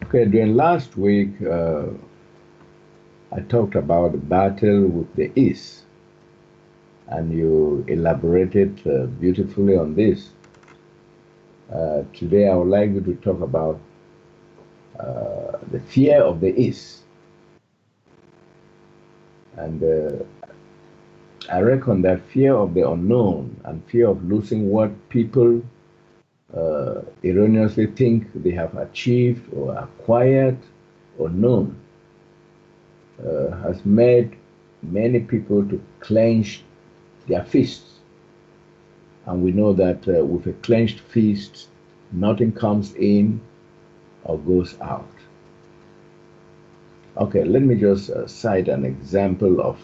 Okay, during last week, I talked about the battle with the Isss, and you elaborated beautifully on this. Today, I would like you to talk about the fear of the Isss. And I reckon that fear of the unknown and fear of losing what people erroneously think they have achieved or acquired or known has made many people to clench their fists. And we know that with a clenched fist, nothing comes in or goes out. Okay, let me just cite an example of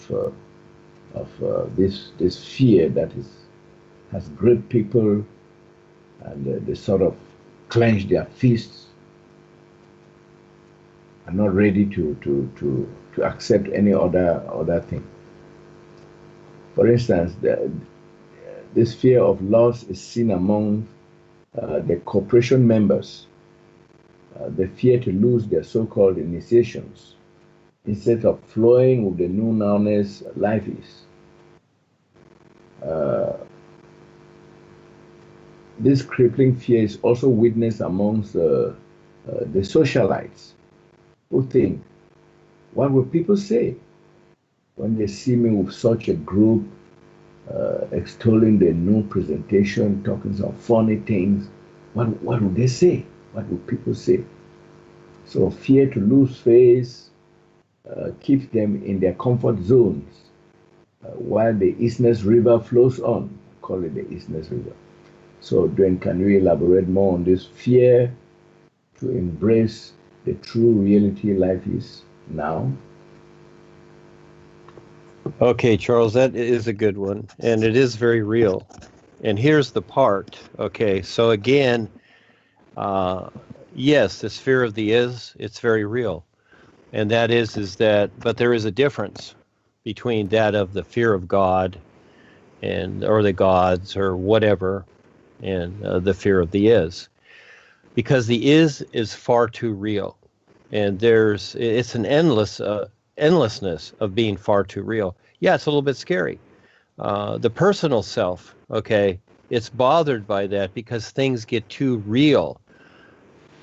this fear that has gripped people, and they sort of clench their fists and not ready to accept any other thing. For instance, this fear of loss is seen among the corporation members. They fear to lose their so-called initiations instead of flowing with the new knownness life is. Uh, this crippling fear is also witnessed amongst the socialites who think, what will people say when they see me with such a group extolling the new presentation, talking some funny things? What would they say? What would people say? So fear to lose face keeps them in their comfort zones while the Isthmus River flows on. I call it the Isthmus River. So, Duane, can you elaborate more on this fear to embrace the true reality life is now? Okay, Charles, that is a good one, and it is very real. And here's the part. Okay, so again, yes, this fear of the is, it's very real. And that is that, but there is a difference between that of the fear of God or the gods or whatever, and the fear of the is. Because the is far too real. And it's an endlessness of being far too real. Yeah, it's a little bit scary. The personal self, okay, it's bothered by that because things get too real.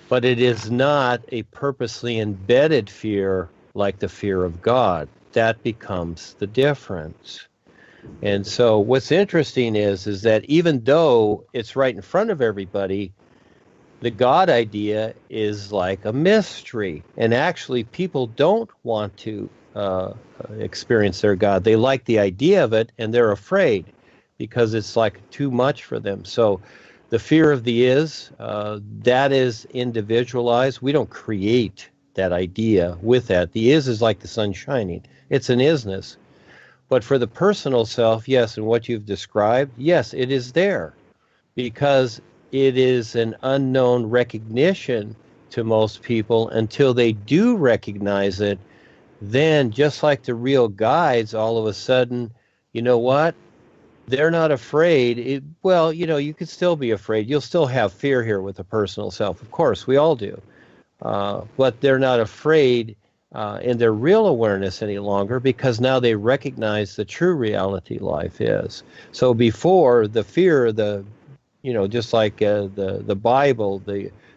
But it is not a purposely embedded fear like the fear of God. That becomes the difference. And so what's interesting is that even though it's right in front of everybody, the God idea is like a mystery. And actually, people don't want to experience their God. They like the idea of it, and they're afraid because it's like too much for them. So the fear of the is, that is individualized. We don't create that idea with that. The is like the sun shining. It's an isness. But for the personal self, yes, and what you've described, yes, it is there because it is an unknown recognition to most people until they do recognize it. Then, just like the real guides, all of a sudden, you know what? They're not afraid. Well, you could still be afraid. You'll still have fear here with the personal self. Of course, we all do. But they're not afraid in their real awareness any longer because now they recognize the true reality life is. So before, the fear, just like the Bible,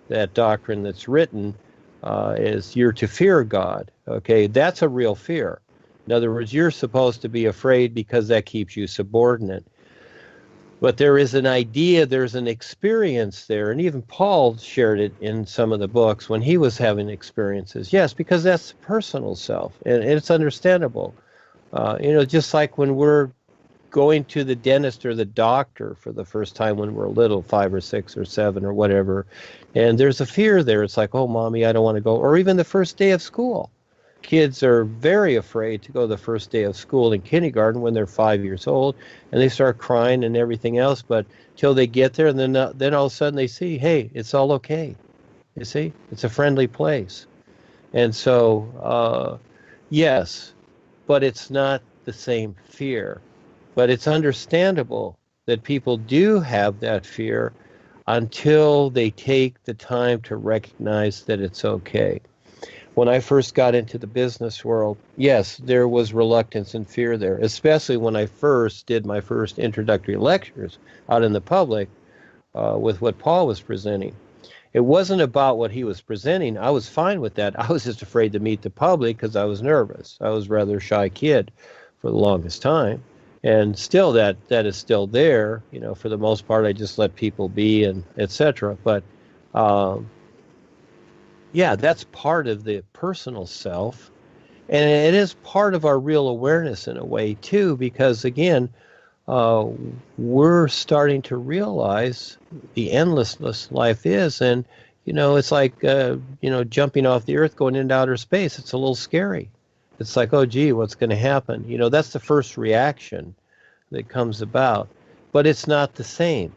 that doctrine that's written is you're to fear God. Okay, that's a real fear. In other words, you're supposed to be afraid because that keeps you subordinate. But there is an idea, there's an experience there, and even Paul shared it in some of the books when he was having experiences. Yes, because that's the personal self, and it's understandable. Just like when we're going to the dentist or the doctor for the first time when we're little, 5 or 6 or 7 or whatever, and there's a fear there. It's like, oh, mommy, I don't want to go. Or even the first day of school. Kids are very afraid to go the first day of school in kindergarten when they're 5 years old, and they start crying and everything else. But till they get there, and then all of a sudden they see, hey, it's all okay. You see, it's a friendly place. And so, yes, but it's not the same fear. But it's understandable that people do have that fear. until they take the time to recognize that it's okay. When I first got into the business world, yes, there was reluctance and fear there, especially when I first did my first introductory lectures out in the public with what Paul was presenting. It wasn't about what he was presenting. I was fine with that. I was just afraid to meet the public because I was nervous. I was a rather shy kid for the longest time. And still that is still there. You know, for the most part, I just let people be and etc. But yeah, that's part of the personal self. And it is part of our real awareness in a way, too, because, again, we're starting to realize the endlessness life is. And, you know, it's like, jumping off the earth, going into outer space. It's a little scary. It's like, oh, gee, what's going to happen? You know, that's the first reaction that comes about. But it's not the same.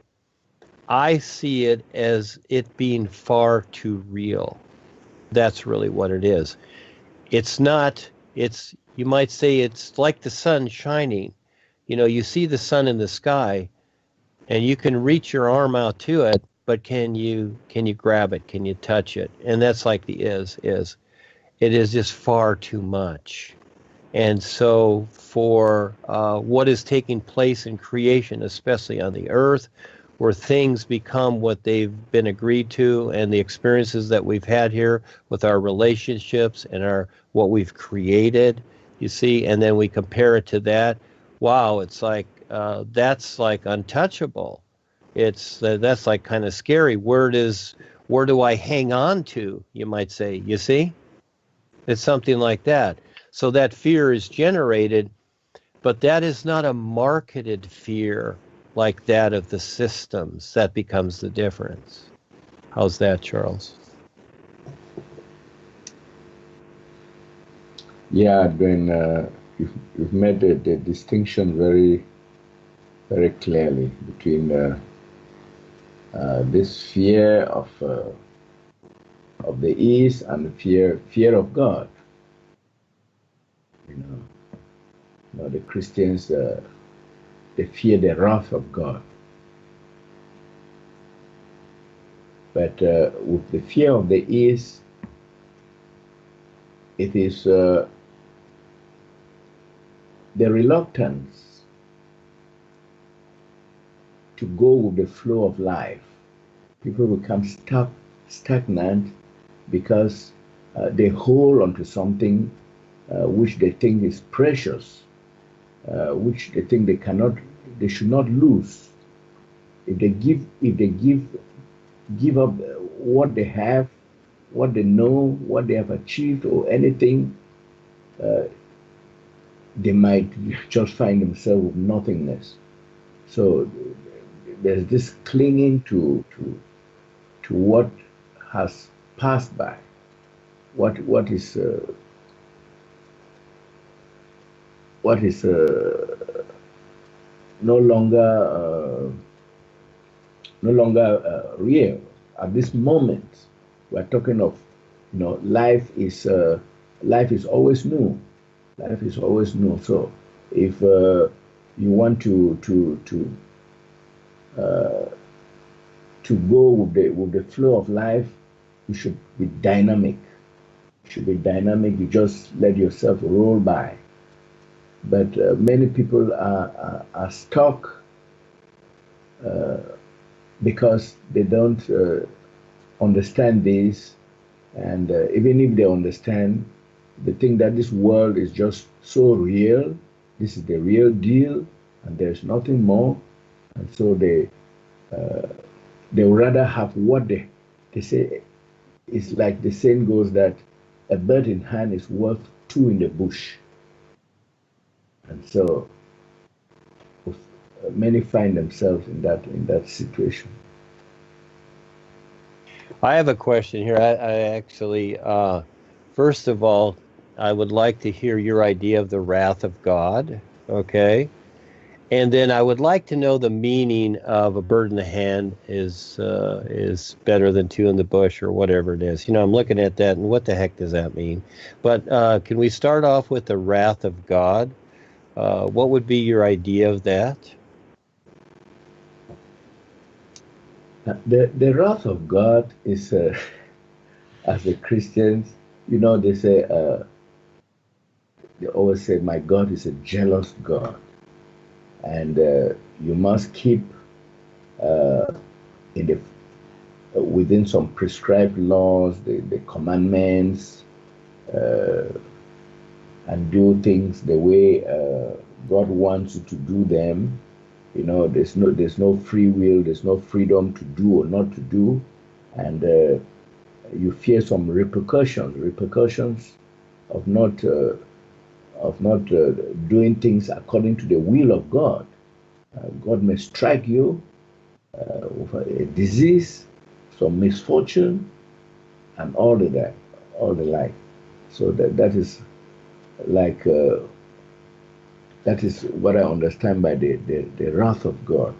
I see it as it being far too real. That's really what it is. It's not, you might say it's like the sun shining. You know, you see the sun in the sky and you can reach your arm out to it, but can you grab it? Can you touch it? And that's like the is. It is just far too much. And so for what is taking place in creation, especially on the earth, where things become what they've been agreed to, and the experiences that we've had here with our relationships and our what we've created, you see, and then we compare it to that. Wow, it's like that's like untouchable. It's that's like kind of scary. Where do I hang on to? You might say. You see, it's something like that. So that fear is generated, but that is not a marketed fear like that of the systems. That becomes the difference. How's that, Charles? Yeah, Duane, you've made the distinction very, very clearly between this fear of the Isss and the fear of God. You know the Christians, they fear the wrath of God. But with the fear of the Isss, it is the reluctance to go with the flow of life. People become stagnant because they hold onto something which they think is precious, which they think they should not lose. If they give up what they have, what they know, what they have achieved, or anything, they might just find themselves with nothingness. So there's this clinging to what has passed by, what is no longer real at this moment. We're talking of, life is always new. Life is always new. So if you want to go with the flow of life, you should be dynamic. You just let yourself roll by. But many people are stuck because they don't understand this, and even if they understand, they think that this world is just so real. This is the real deal, and there's nothing more. And so they would rather have what they say. It's like the saying goes that a bird in hand is worth two in the bush. And so many find themselves in that situation. I have a question here. I actually, first of all, I would like to hear your idea of the wrath of God, okay? And then I would like to know the meaning of a bird in the hand is better than two in the bush, or whatever it is. I'm looking at that, and what the heck does that mean? But can we start off with the wrath of God? What would be your idea of that? The wrath of God is, as the Christians, they say, they always say, my God is a jealous God. And you must keep uh, in the within some prescribed laws, the commandments, uh, and do things the way God wants you to do them. There's no free will, there's no freedom to do or not to do, and you fear some repercussions of not doing things according to the will of God. God may strike you with a disease, some misfortune, and all of that, all the like. So that is like that is what I understand by the wrath of God.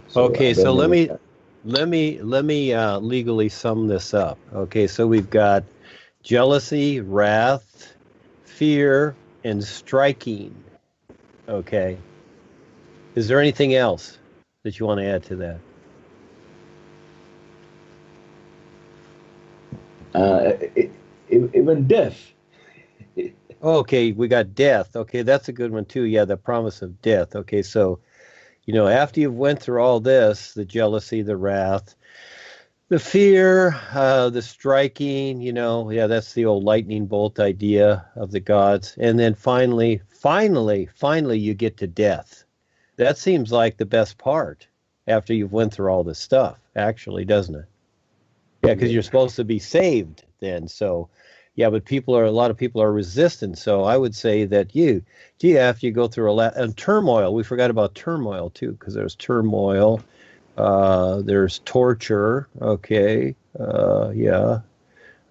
So I Okay, so don't let know. me legally sum this up. Okay, so we've got jealousy, wrath, fear, and striking. Okay. Is there anything else that you want to add to that? Even death. Okay, we got death. Okay, that's a good one too. Yeah, the promise of death. Okay, so after you've went through all this, the jealousy, the wrath, the fear, the striking, yeah, that's the old lightning bolt idea of the gods. And then finally, you get to death. That seems like the best part after you've went through all this stuff, actually, doesn't it? Yeah, because you're Yeah. supposed to be saved then. So, yeah, but a lot of people are resistant. So I would say that after you go through a lot, and turmoil, we forgot about turmoil too, because there's turmoil, there's torture, okay, yeah.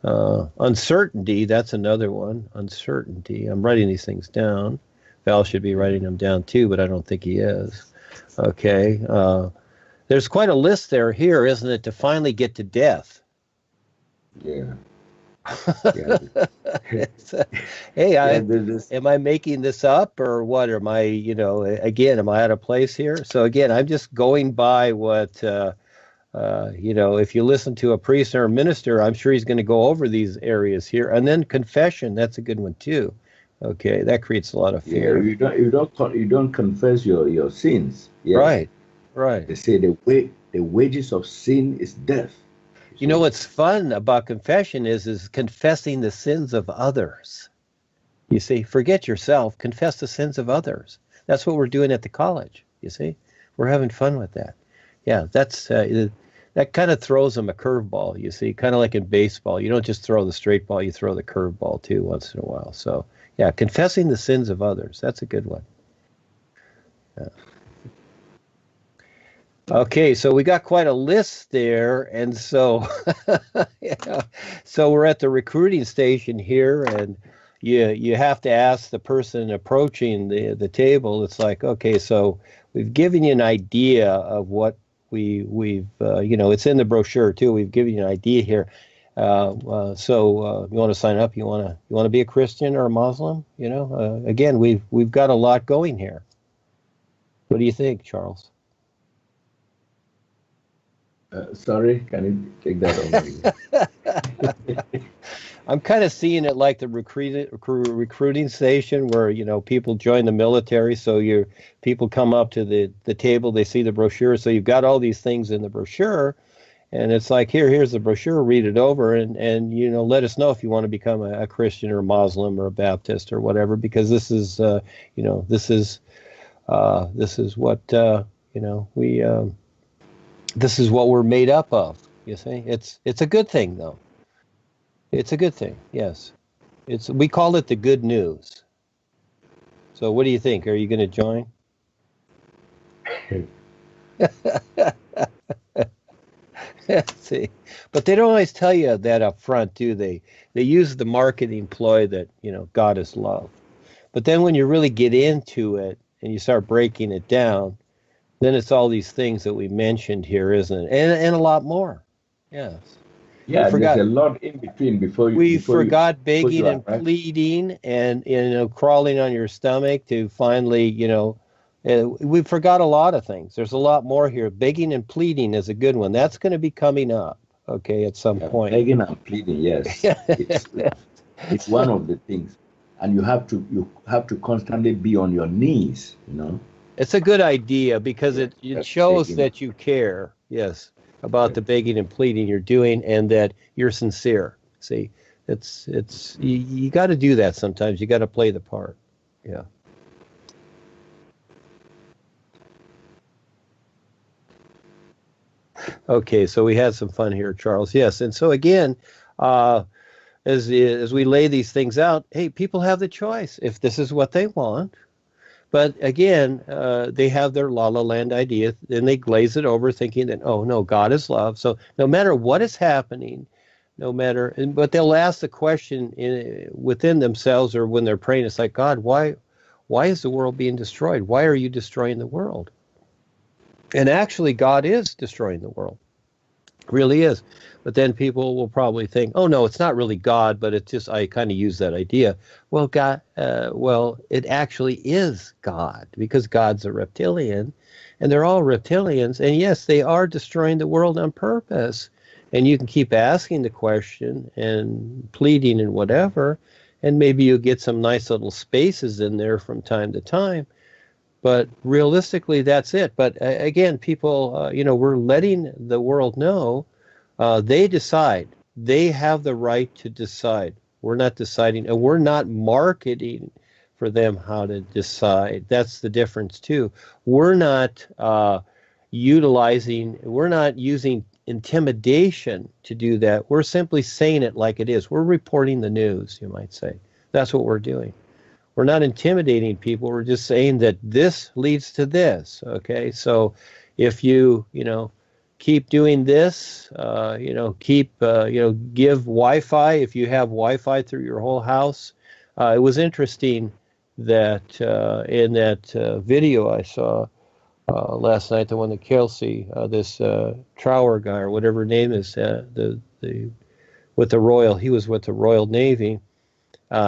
Uncertainty, that's another one. Uncertainty. I'm writing these things down. Val should be writing them down too, but I don't think he is. Okay. There's quite a list there here, isn't it, to finally get to death? Yeah. Yeah. Hey, Yeah. This. am I making this up or what? Am I, again, am I out of place here? So again, I'm just going by what, if you listen to a priest or a minister, I'm sure he's going to go over these areas here. And then confession, that's a good one too. Okay, that creates a lot of Yeah. fear. You don't confess your sins. Yeah. Right, right. They say the wages of sin is death. You You know see. what's fun about confession is confessing the sins of others. You see, forget yourself, confess the sins of others. That's what we're doing at the college. You see, we're having fun with that. Yeah, that kind of throws them a curveball. You see, kind of like in baseball, you don't just throw the straight ball, you throw the curveball too once in a while. So, yeah, confessing the sins of others. That's a good one. Yeah. Okay, so we got quite a list there, and so yeah, so we're at the recruiting station here, and you have to ask the person approaching the table. It's like, okay, so we've given you an idea of what we've it's in the brochure too. We've given you an idea here. So you want to sign up? You want to be a Christian or a Muslim? Again, we've got a lot going here. What do you think, Charles? Sorry, can you take that over again? I'm kind of seeing it like the recruiting station where, people join the military. So people come up to the table, they see the brochure. So you've got all these things in the brochure, and it's like, here's the brochure, read it over, and let us know if you want to become a Christian or a Muslim or a Baptist or whatever, because this is, this is what, we, this is what we're made up of. You see, it's a good thing though. It's a good thing, yes. We call it the good news. So what do you think? Are you going to join? See, but they don't always tell you that up front, do they? They use the marketing ploy that, God is love. But then when you really get into it and you start breaking it down, then it's all these things that we mentioned here, isn't it? And a lot more. Yes. We Yeah, there's forgot a lot in between we forgot before begging you and arrive. pleading and crawling on your stomach to finally, We forgot a lot of things. There's a lot more here. Begging and pleading is a good one. That's going to be coming up, okay, at some point. Begging and pleading, yes. It's one of the things. And you have to constantly be on your knees, you know. It's a good idea because it shows that you care, yes, about the begging and pleading you're doing and that you're sincere. See, you got to do that sometimes. You got to play the part. Yeah. Okay, so we had some fun here, Charles. Yes, and so again, as we lay these things out, hey, people have the choice if this is what they want. But again, they have their La La Land idea, and they glaze it over, thinking that, oh no, God is love. So no matter what is happening, but they'll ask the question within themselves or when they're praying, it's like, God, why is the world being destroyed? Why are you destroying the world? And actually, God is destroying the world. Really is. But then people will probably think, oh no, it's not really God, but it's just, I kind of use that idea. Well, God, it actually is God, because God's a reptilian, and they're all reptilians, and yes, they are destroying the world on purpose. And you can keep asking the question and pleading and whatever, and maybe you'll get some nice little spaces in there from time to time. But realistically, that's it. But again, people, we're letting the world know they decide. They have the right to decide. We're not deciding, and we're not marketing for them how to decide. That's the difference, too. We're not we're not using intimidation to do that. We're simply saying it like it is. We're reporting the news, you might say. That's what we're doing. We're not intimidating people. We're just saying that this leads to this. Okay, so if you keep doing this, give Wi-Fi. If you have Wi-Fi through your whole house, it was interesting that in that video I saw last night, the one that Kelsey, this Trower guy or whatever his name is, with the Royal, he was with the Royal Navy.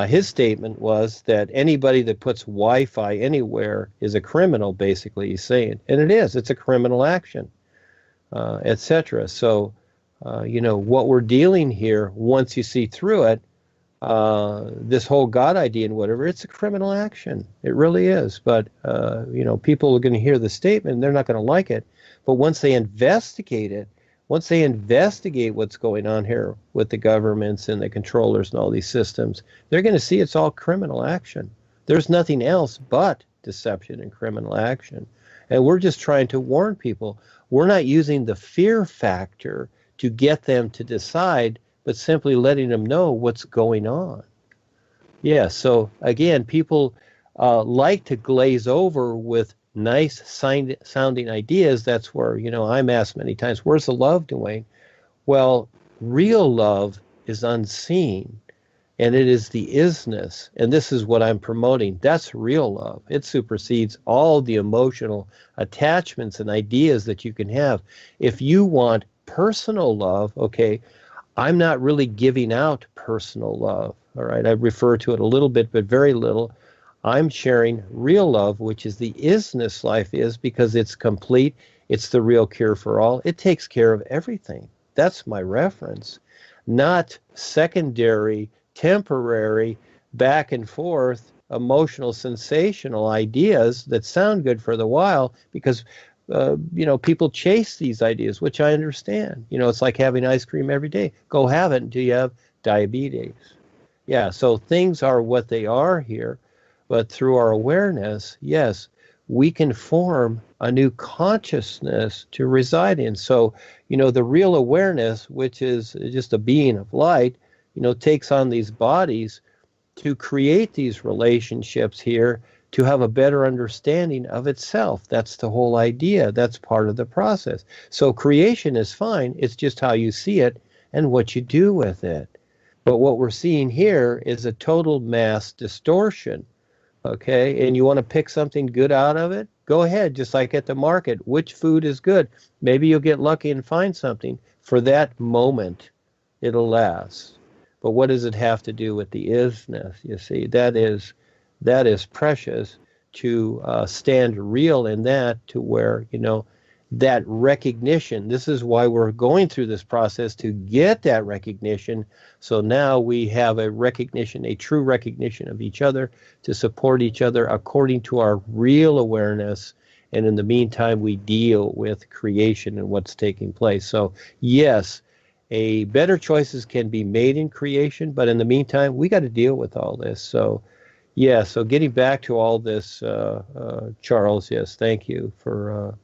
His statement was that anybody that puts Wi-Fi anywhere is a criminal, basically, he's saying. And it is. It's a criminal action, etc. So, what we're dealing here, once you see through it, this whole God idea and whatever, it's a criminal action. It really is. But, people are going to hear the statement and they're not going to like it. But once they investigate it, once they investigate what's going on here with the governments and the controllers and all these systems, they're going to see it's all criminal action. There's nothing else but deception and criminal action. And we're just trying to warn people. We're not using the fear factor to get them to decide, but simply letting them know what's going on. Yeah, so again, people like to glaze over with nice sounding ideas. That's where, I'm asked many times, where's the love, Duane? Well, real love is unseen, and it is the isness, and this is what I'm promoting. That's real love. It supersedes all the emotional attachments and ideas that you can have. If you want personal love, okay, I'm not really giving out personal love, all right? I refer to it a little bit, but very little. I'm sharing real love, which is the isness life is, because it's complete. It's the real cure for all. It takes care of everything. That's my reference, not secondary, temporary, back and forth, emotional, sensational ideas that sound good for the while because, people chase these ideas, which I understand. It's like having ice cream every day. Go have it until you have diabetes. Yeah, so things are what they are here. But through our awareness, yes, we can form a new consciousness to reside in. So, the real awareness, which is just a being of light, takes on these bodies to create these relationships here, to have a better understanding of itself. That's the whole idea. That's part of the process. So creation is fine. It's just how you see it and what you do with it. But what we're seeing here is a total mass distortion. Okay, and you want to pick something good out of it? Go ahead, just like at the market. Which food is good? Maybe you'll get lucky and find something. For that moment, it'll last. But what does it have to do with the isness? You see, that is precious, to stand real in that, to where, that recognition. This is why we're going through this process, to get that recognition. So now we have a recognition, a true recognition of each other, to support each other according to our real awareness. And in the meantime, we deal with creation and what's taking place. So yes, better choices can be made in creation, but in the meantime, we got to deal with all this. So yeah, so getting back to all this, Charles, yes, thank you for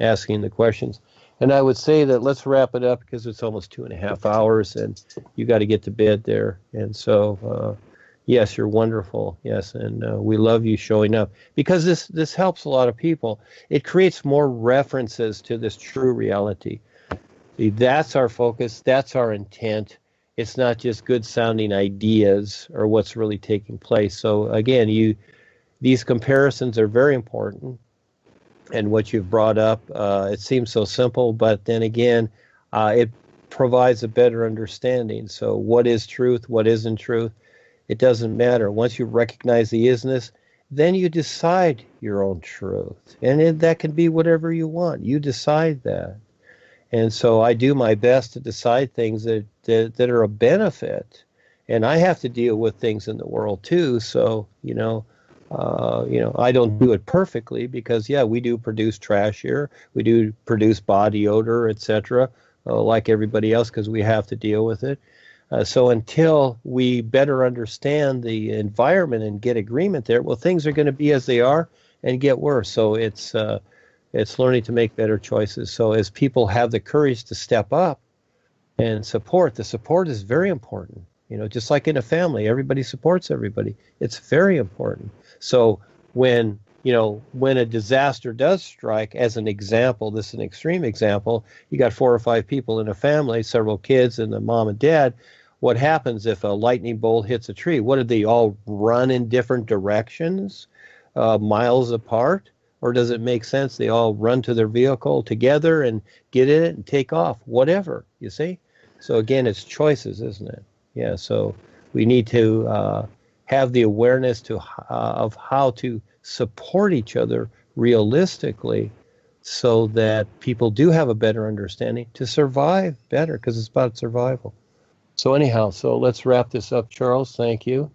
asking the questions. And I would say that let's wrap it up, because it's almost 2.5 hours and you got to get to bed there. And so, yes, you're wonderful. Yes. And we love you showing up, because this helps a lot of people. It creates more references to this true reality. See, that's our focus. That's our intent. It's not just good sounding ideas or what's really taking place. So again, these comparisons are very important. And what you've brought up, it seems so simple, but then again, it provides a better understanding. So what is truth? What isn't truth? It doesn't matter. Once you recognize the isness, then you decide your own truth. And that can be whatever you want. You decide that. And so I do my best to decide things that are a benefit. And I have to deal with things in the world too. So, I don't do it perfectly, because we do produce trash here. We do produce body odor, etc., like everybody else, because we have to deal with it. So until we better understand the environment and get agreement there, well, things are going to be as they are and get worse. So it's learning to make better choices. So as people have the courage to step up and support, the support is very important. Just like in a family, everybody supports everybody. It's very important. So when a disaster does strike, as an example, this is an extreme example, you got 4 or 5 people in a family, several kids and the mom and dad. What happens if a lightning bolt hits a tree? What, do they all run in different directions, miles apart? Or does it make sense they all run to their vehicle together and get in it and take off? Whatever, you see? So again, it's choices, isn't it? Yeah, so we need to have the awareness of how to support each other realistically, so that people do have a better understanding to survive better, because it's about survival. So anyhow, so let's wrap this up, Charles. Thank you.